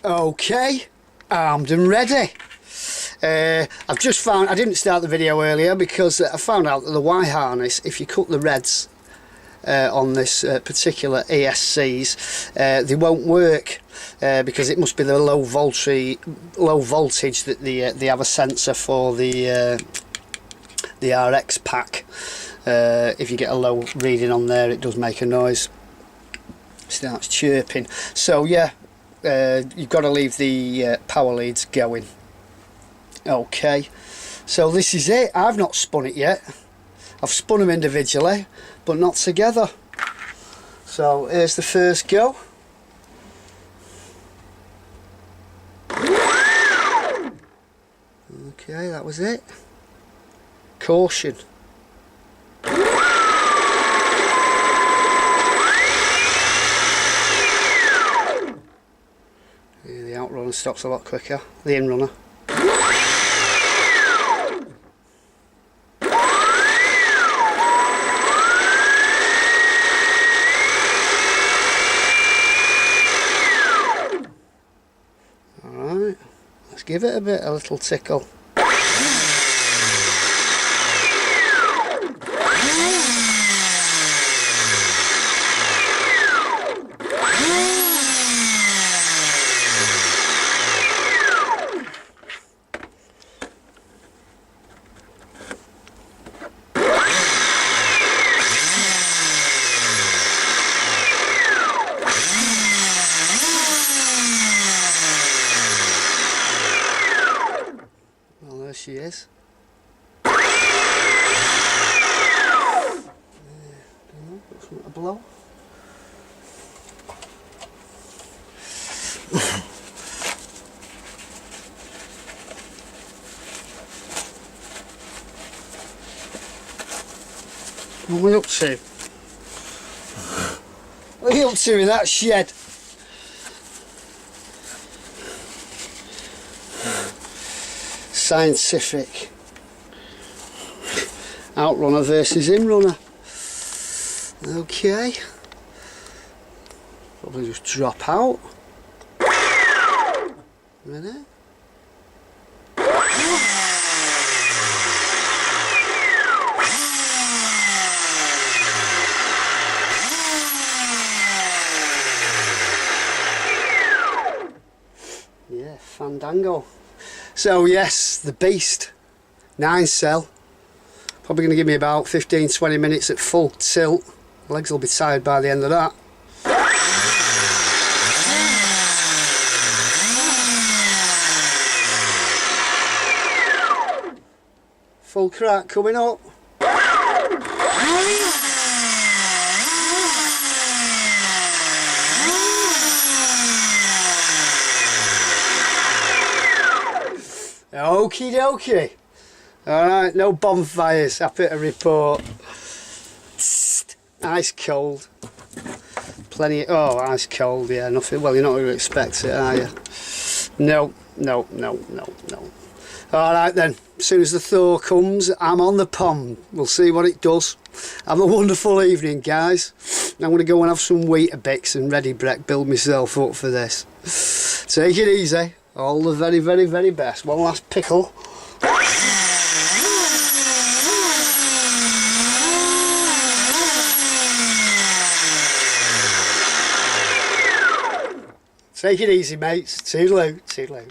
Okay, armed and ready. I've just found, I didn't start the video earlier because I found out that the Y harness, if you cut the reds on this particular ESCs, they won't work because it must be the low voltage that they have a sensor for the RX pack. If you get a low reading on there, it does make a noise. It starts chirping. So yeah, you've got to leave the power leads going. Okay, so this is it. I've not spun it yet. I've spun them individually but not together. So here's the first go. Okay, that was it. Caution. The outrunner stops a lot quicker, the in-runner. Alright, let's give it a little tickle. There she is. Got something to blow. What are we up to? What are you up to in that shed? Scientific. Outrunner versus in-runner. Okay. Probably just drop out. A minute. Yeah, fandango. So yes, the beast, 9 cell, probably going to give me about 15-20 minutes at full tilt. Legs will be tired by the end of that. Full crack coming up. Okie dokie. Alright, no bonfires, happy to report. Ice cold. Plenty, oh, ice cold, yeah, nothing, well, you're not going to expect it, are you? No. Alright then, as soon as the thaw comes, I'm on the pond. We'll see what it does. Have a wonderful evening, guys. I'm going to go and have some Weetabix and Ready Brek, build myself up for this. Take it easy. All the very, very, very best. One last pickle. Take it easy, mates. Toodaloo, toodaloo.